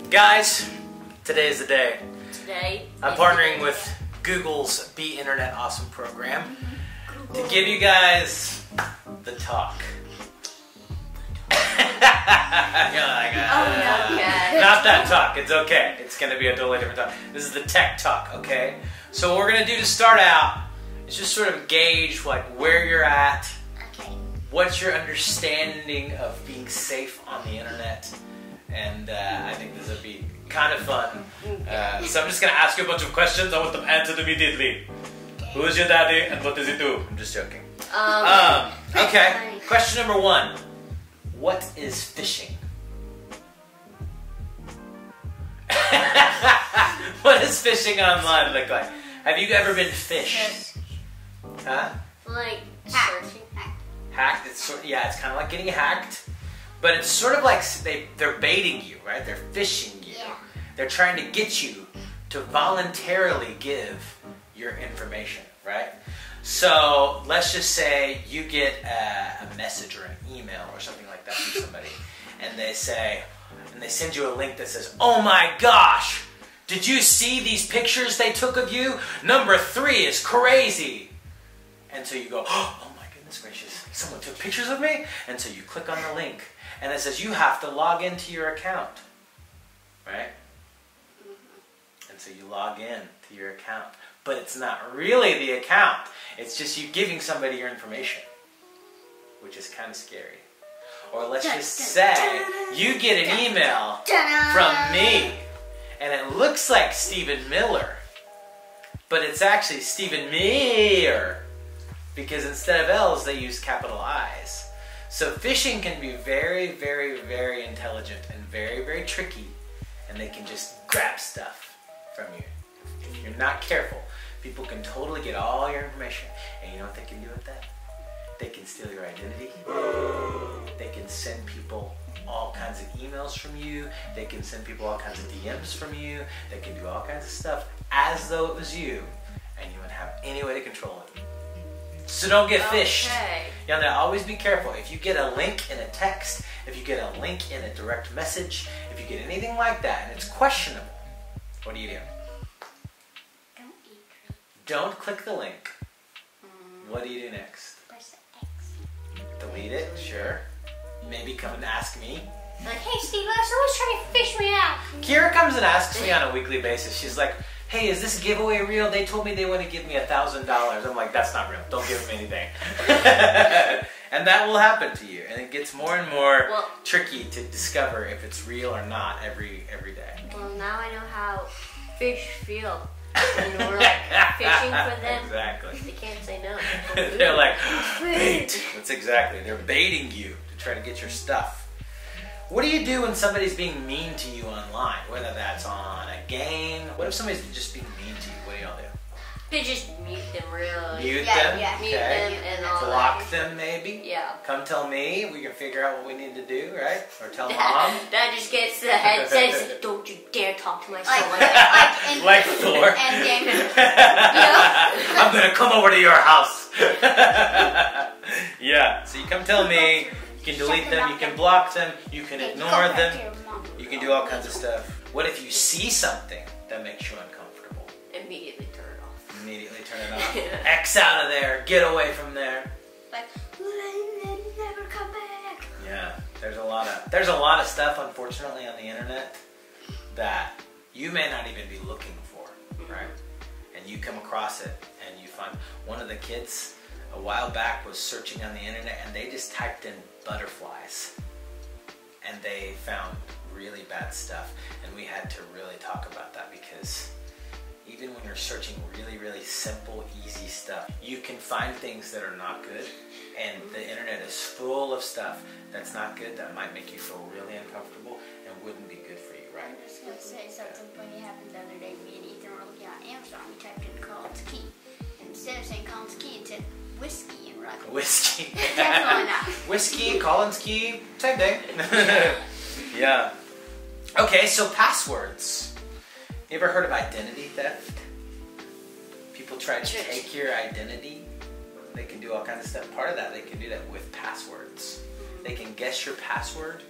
Guys, today is the day. Today, I'm partnering with Google's Be Internet Awesome program to give you guys the talk. You're like, okay. Not that talk, it's okay. It's going to be a totally different talk. This is the tech talk, okay? So what we're going to do to start out is just sort of gauge like where you're at, what's your understanding of being safe on the internet, and I think this will be kind of fun. So I'm just going to ask you a bunch of questions. I want them answered immediately. Who is your daddy and what does he do? I'm just joking. Okay, question number 1. What is phishing? What does phishing online look like? Have you ever been phished? Huh? Like searching. Hacked? It's it's kind of like getting hacked, but it's sort of like they're baiting you, right? They're phishing you. Yeah. They're trying to get you to voluntarily give your information, right? So let's just say you get a message or an email or something like that from somebody, and they send you a link that says, "Oh my gosh, did you see these pictures they took of you? Number 3 is crazy." And so you go, "Oh my goodness gracious, someone took pictures of me?" And so you click on the link, and it says you have to log into your account, right? And so you log in to your account, but it's not really the account. It's just you giving somebody your information, which is kind of scary. Or let's just say you get an email from me, and it looks like Stephen Miller, but it's actually Stephen Meyer, because instead of L's, they use capital I's. So phishing can be very, very, very intelligent and very, very tricky, and they can just grab stuff from you. If you're not careful, people can totally get all your information, and you know what they can do with that? They can steal your identity. They can send people all kinds of emails from you. They can send people all kinds of DMs from you. They can do all kinds of stuff as though it was you, and you wouldn't have any way to control it. So don't get phished. You know, always be careful. If you get a link in a text, if you get a link in a direct message, if you get anything like that, and it's questionable, what do you do? Don't click the link. What do you do next? Press X. Delete it, sure. Maybe come and ask me. Like, hey Steve, someone's trying to fish me out. Kira comes and asks me on a weekly basis. She's like, "Hey, is this giveaway real? They told me they want to give me $1,000. I'm like, "That's not real. Don't give them anything." And that will happen to you. And it gets more and more tricky to discover if it's real or not every day. Well, now I know how fish feel. And we're like fishing for them. Exactly. They can't say no. They're like, bait. That's exactly. They're baiting you to try to get your stuff. What do you do when somebody's being mean to you online? Whether that's on a game. What if somebody's just being mean to you? What do y'all do? They just mute them really. Mute them? Yeah. Mute them and all Block that. them maybe? Yeah. Come tell me. We can figure out what we need to do, right? Or tell mom. That just gets the head says, "Don't you dare talk to my son like Like, that." Like Thor. And then, I'm going to come over to your house. Yeah. So you come tell me. You can delete them. You can block them. You can ignore them. You can do all kinds of stuff. What if you see something that makes you uncomfortable? Immediately turn it off. Immediately turn it off. X out of there. Get away from there. like, never come back. Yeah, there's a lot of stuff, unfortunately, on the internet that you may not even be looking for, right? And you come across it, and you find one of the kids a while back was searching on the internet, and they just typed in butterflies, and they found really bad stuff. And we had to really talk about that, because even when you're searching really, really simple, easy stuff, you can find things that are not good, and the internet is full of stuff that's not good that might make you feel really uncomfortable and wouldn't be good for you, right? I'm just going to say something funny happened the other day. Me and Ethan were looking on Amazon. We typed in Colin's key. And instead of saying Colin's key, it said whiskey. And we're like, Whiskey. definitely not. Whiskey, Colin's key, same thing. Yeah. Okay, so passwords. You ever heard of identity theft? People try to take your identity. They can do all kinds of stuff. Part of that, they can do that with passwords. They can guess your password,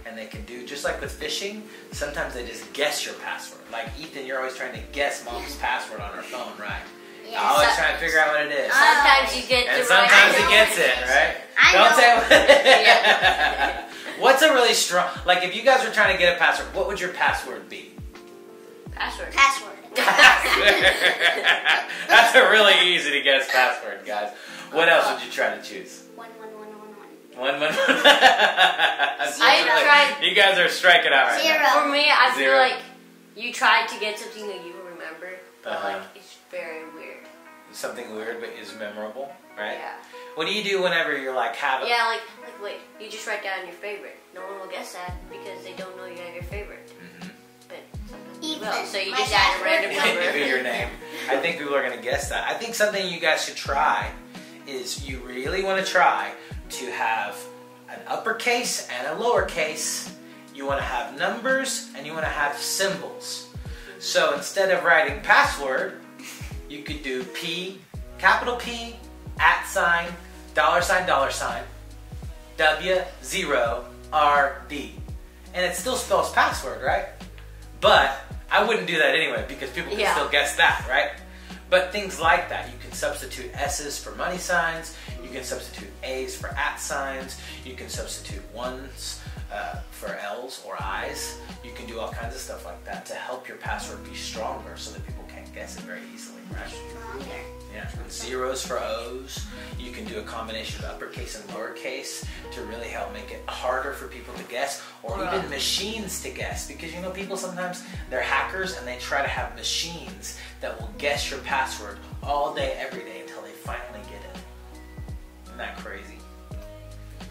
and they can do, just like with phishing, sometimes they just guess your password. Like Ethan, you're always trying to guess mom's password on her phone, right? Yeah, Always trying to figure out what it is. Sometimes you get And the sometimes right he gets it, right? I Don't know. say Yeah. What's a really strong, like if you guys were trying to get a password, what would your password be? Password. Password. That's a really easy to guess password, guys. What else would you try to choose? 11111. 111. tried- You guys are striking out right now. 0. For me, I feel Zero. like you tried to get something that you remember, but Uh-huh. like it's very weird. Something weird but is memorable, right? Yeah. What do you do whenever you're like having? Yeah, like wait, you just write down your favorite. No one will guess that because they don't know you have your favorite. Mhm. But sometimes Ethan, you will. So you my just add a random password. number. Your name. I think people are going to guess that. I think something you guys should try is you really want to try to have an uppercase and a lowercase. You want to have numbers and you want to have symbols. So instead of writing password, you could do P, capital P, @ $, W0RD. And it still spells password, right? But I wouldn't do that anyway because people can Yeah. still guess that, right? But things like that, you can substitute S's for money signs, you can substitute A's for @. You can substitute 1s for L's or I's. You can do all kinds of stuff like that to help your password be stronger so that people can't guess it very easily, right? Stronger. Yeah, and 0s for O's. You can do a combination of uppercase and lowercase to really help make it harder for people to guess, or Right. even machines to guess. Because you know, people sometimes, they're hackers and they try to have machines that will guess your password all day, every day until they finally get it. Isn't that crazy?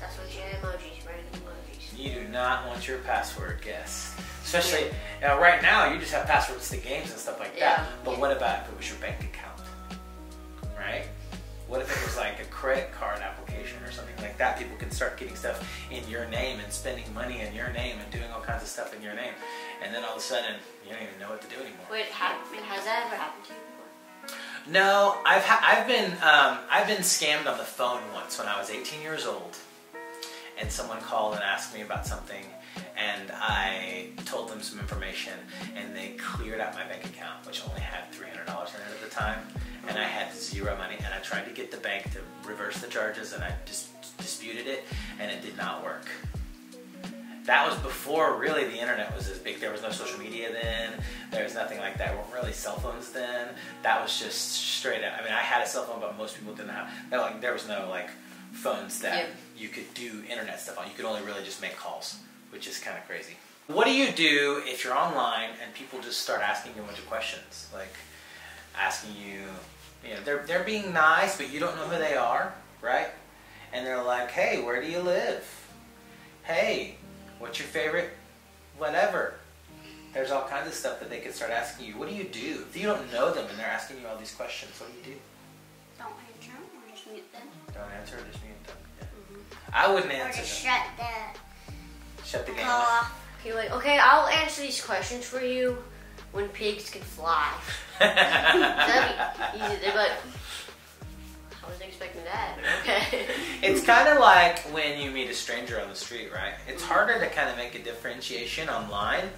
That's what you emojis, random emojis. You do not want your password guessed. Especially right now, you just have passwords to games and stuff like that. Yeah. But what about if it was your bank account? Right? What if it was like a credit card application or something like that? People can start getting stuff in your name and spending money in your name and doing all kinds of stuff in your name. And then all of a sudden, you don't even know what to do anymore. Wait, has that ever happened to you before? No, I've been scammed on the phone once when I was 18 years old, and someone called and asked me about something, and I told them some information, and they cleared out my bank account, which only had $300 in it at the time, and I had zero money, and I tried to get the bank to reverse the charges, and I just disputed it, and it did not work. That was before really the internet was as big. There was no social media then. There was nothing like that. There weren't really cell phones then. That was just straight up. I mean, I had a cell phone, but most people didn't have. There was no like phones that you could do internet stuff on. You could only really just make calls, which is kind of crazy. What do you do if you're online and people just start asking you a bunch of questions, like asking you, they're being nice, but you don't know who they are, right? And they're like, hey, where do you live? Hey, what's your favorite whatever? There's all kinds of stuff that they could start asking you. What do you do? If you don't know them and they're asking you all these questions, what do you do? Don't answer them or just mute them. Don't answer or just mute them. Yeah. I wouldn't Or answer just them. Shut the game call off. off. You're like, okay, I'll answer these questions for you when pigs can fly. That'd be easy. They're like, I wasn't expecting that, but okay. It's kind of like when you meet a stranger on the street, right? It's harder to kind of make a differentiation online,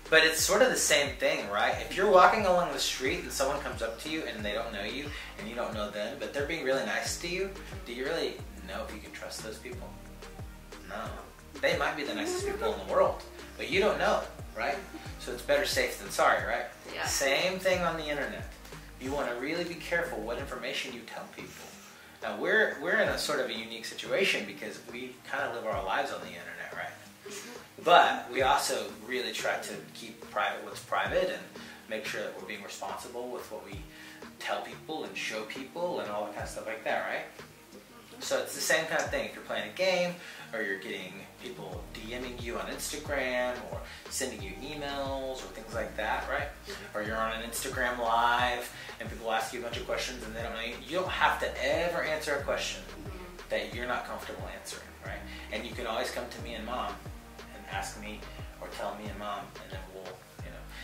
but it's sort of the same thing, right? If you're walking along the street and someone comes up to you and they don't know you and you don't know them, but they're being really nice to you, do you really know if you can trust those people? No. They might be the nicest people in the world, but you don't know, right? So it's better safe than sorry, right? Yeah. Same thing on the internet. You want to really be careful what information you tell people. Now we're in a sort of a unique situation because we kind of live our lives on the internet, right? But we also really try to keep private what's private and make sure that we're being responsible with what we tell people and show people and all that kind of stuff like that, right? So it's the same kind of thing. If you're playing a game or you're getting people DMing you on Instagram or sending you emails or things like that, right? Or you're on an Instagram live and people ask you a bunch of questions and they don't know you. You don't have to ever answer a question that you're not comfortable answering, right? And you can always come to me and Mom and ask me or tell me and Mom, and then we'll,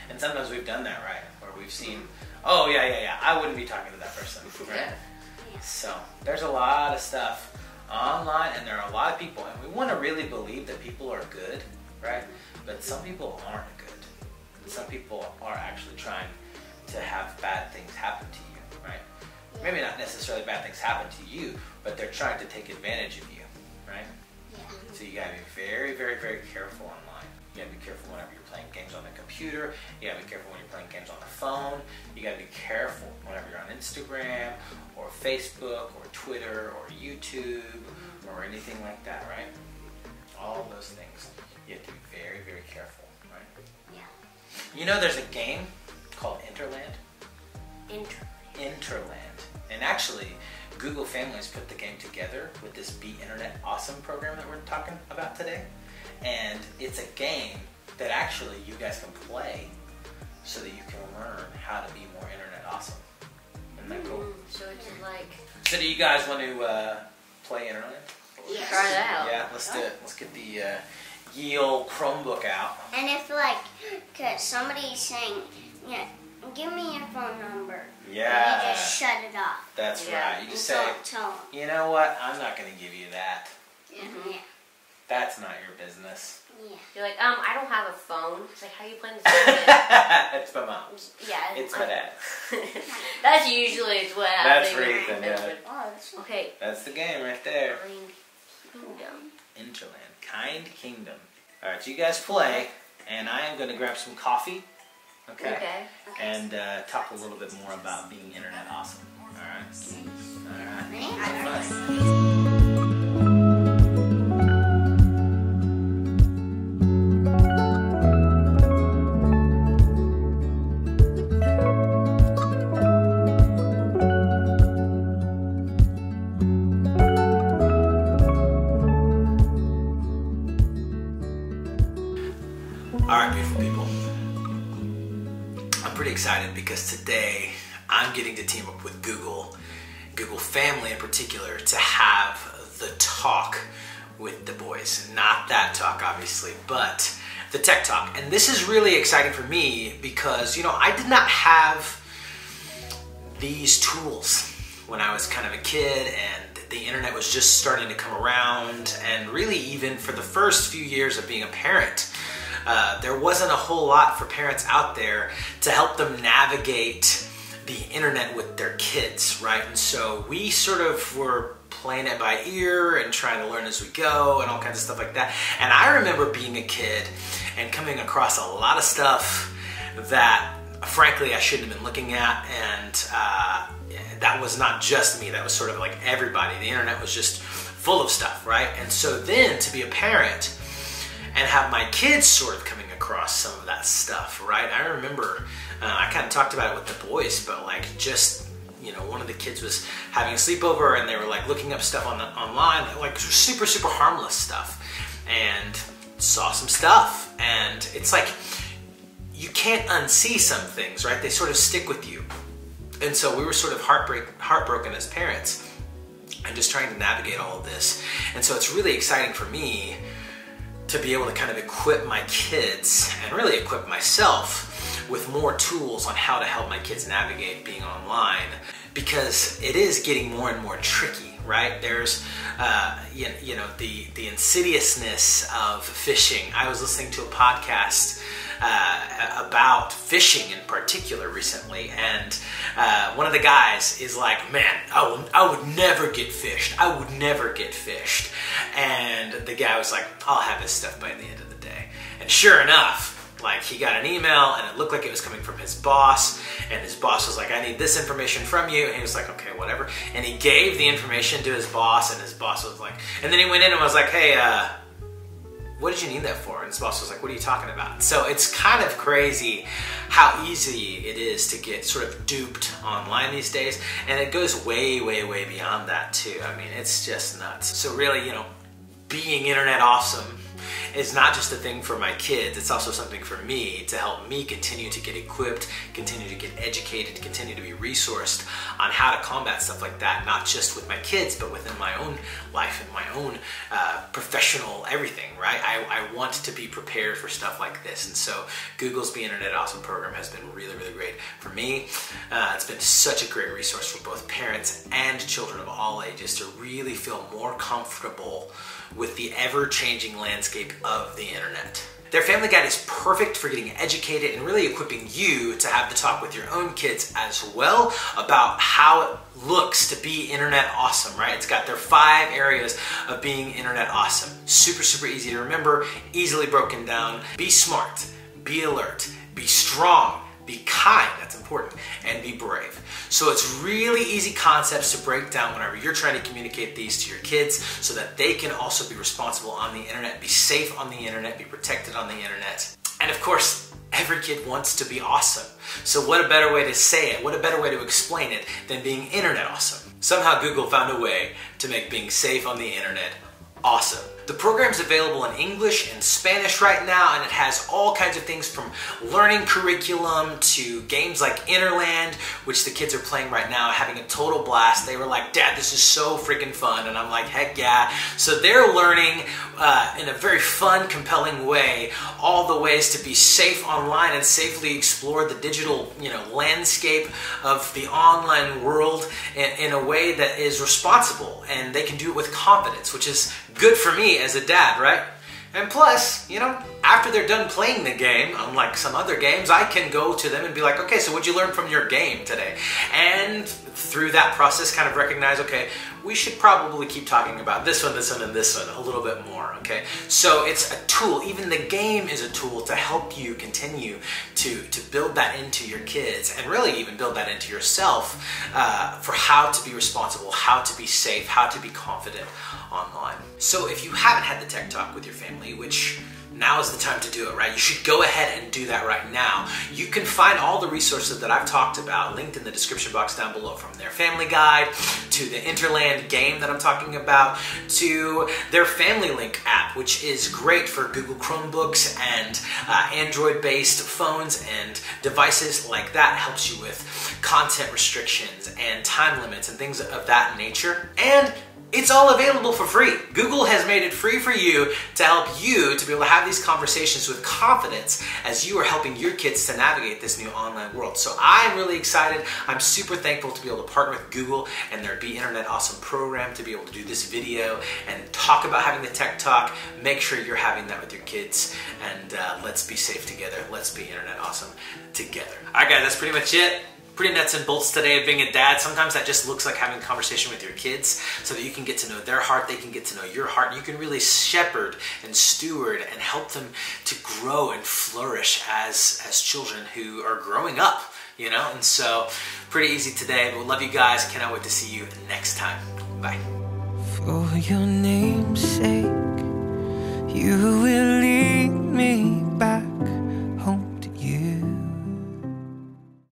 And sometimes we've done that, right? Where we've seen, oh yeah, I wouldn't be talking to that person, right? Yeah. So there's a lot of stuff online, and there are a lot of people, and we want to really believe that people are good, right? But some people aren't good. Some people are actually trying to have bad things happen to you, right? Maybe not necessarily bad things happen to you, but they're trying to take advantage of you, right? Yeah. So you gotta be very, very, very careful online. You gotta be careful whenever you're playing games on the computer. You gotta be careful when you're playing games on the phone. You gotta be careful whenever you're on Instagram or Facebook or Twitter or YouTube or anything like that, right? All those things. You have to be very, very careful, right? Yeah. You know there's a game called Interland? Interland. And actually, Google Families put the game together with this Be Internet Awesome program that we're talking about today. And it's a game that actually you guys can play so that you can learn how to be more internet awesome. Isn't that cool? So it's like... So do you guys want to play Interland? Yes. Try it out. Yeah, let's do it. Let's get the Yale Chromebook out. And if like, cause somebody's saying, yeah, give me your phone number. Yeah. You just shut it off. That's Yeah. right. You just And say, don't tell them. you know what? I'm not going to give you that. Yeah. That's not your business. Yeah. You're like, I don't have a phone. It's like, how are you playing this game? It's my mom's. Yeah. It's my dad. That's usually what That's happens. Ethan, yeah. Oh, that's Okay. That's the game right there. Kind Kingdom. Interland. Kind Kingdom. Alright, so you guys play, and I am going to grab some coffee. Okay? Okay. And talk a little bit more about being internet awesome. Alright? Alright. Thanks. Have fun. Alright, beautiful people. I'm pretty excited because today I'm getting to team up with Google Family in particular, to have the talk with the boys. Not that talk, obviously, but the tech talk. And this is really exciting for me because, I did not have these tools when I was kind of a kid, and the internet was just starting to come around, and really even for the first few years of being a parent, there wasn't a whole lot for parents out there to help them navigate the internet with their kids, right? And so we sort of were playing it by ear and trying to learn as we go and all kinds of stuff like that. And I remember being a kid and coming across a lot of stuff that frankly I shouldn't have been looking at, and that was not just me, that was sort of like everybody. The internet was just full of stuff, right? And so then to be a parent and have my kids sort of coming across some of that stuff, right? I remember, I kind of talked about it with the boys, but like just, one of the kids was having a sleepover and they were like looking up stuff online, like super, super harmless stuff, and saw some stuff. And it's like, you can't unsee some things, right? They sort of stick with you. And so we were sort of heartbroken as parents and just trying to navigate all of this. And so it's really exciting for me to be able to kind of equip my kids and really equip myself with more tools on how to help my kids navigate being online, because it is getting more and more tricky, right? There's, the insidiousness of phishing. I was listening to a podcast about phishing in particular recently, and one of the guys is like, man, I would never get phished. I would never get phished. And the guy was like, I'll have this stuff by the end of the day. And sure enough, like, he got an email and it looked like it was coming from his boss, and his boss was like, I need this information from you, and he was like, okay, whatever. And he gave the information to his boss, and his boss was like, and then he went in and was like, hey, what did you need that for? And his boss was like, what are you talking about? So it's kind of crazy how easy it is to get sort of duped online these days, and it goes way, way, way beyond that too. I mean, it's just nuts. So really, being internet awesome is not just a thing for my kids, it's also something for me to help me continue to get equipped, continue to get educated, continue to be resourced on how to combat stuff like that, not just with my kids, but within my own life and my own professional everything, right? I want to be prepared for stuff like this, and so Google's Be Internet Awesome program has been really, really great for me. It's been such a great resource for both parents and children of all ages to really feel more comfortable with the ever-changing landscape of the internet. Their Family Guide is perfect for getting educated and really equipping you to have the talk with your own kids as well about how it looks to be internet awesome, right? It's got their 5 areas of being internet awesome. Super, super easy to remember, easily broken down. Be smart, be alert, be strong, be kind, that's important, and be brave. So it's really easy concepts to break down whenever you're trying to communicate these to your kids so that they can also be responsible on the internet, be safe on the internet, be protected on the internet. And of course, every kid wants to be awesome. So what a better way to say it, what a better way to explain it than being internet awesome. Somehow Google found a way to make being safe on the internet awesome. The program's available in English and Spanish right now, and it has all kinds of things from learning curriculum to games like Interland, which the kids are playing right now, having a total blast. They were like, "Dad, this is so freaking fun," and I'm like, "Heck yeah." So they're learning in a very fun, compelling way all the ways to be safe online and safely explore the digital, landscape of the online world in a way that is responsible, and they can do it with confidence, which is good for me as a dad, right? And plus, after they're done playing the game, unlike some other games, I can go to them and be like, "Okay, so what'd you learn from your game today?" And through that process kind of recognize, okay, we should probably keep talking about this one, and this one a little bit more, okay? So it's a tool. Even the game is a tool to help you continue to build that into your kids and really even build that into yourself for how to be responsible, how to be safe, how to be confident online. So if you haven't had the Tech Talk with your family, which now is the time to do it, right? You should go ahead and do that right now. You can find all the resources that I've talked about linked in the description box down below, from their Family Guide to the Interland game that I'm talking about to their Family Link app, which is great for Google Chromebooks and Android-based phones and devices like that. It helps you with content restrictions and time limits and things of that nature. And it's all available for free. Google has made it free for you to help you to be able to have these conversations with confidence as you are helping your kids to navigate this new online world. So I'm really excited. I'm super thankful to be able to partner with Google and their Be Internet Awesome program to be able to do this video and talk about having the Tech Talk. Make sure you're having that with your kids, and let's be safe together. Let's be Internet Awesome together. All right, guys, that's pretty much it. Pretty nuts and bolts today of being a dad. Sometimes that just looks like having a conversation with your kids so that you can get to know their heart, they can get to know your heart, and you can really shepherd and steward and help them to grow and flourish as children who are growing up, And so, pretty easy today, but we love you guys. Cannot wait to see you next time. Bye. For your name's sake, you will lead me back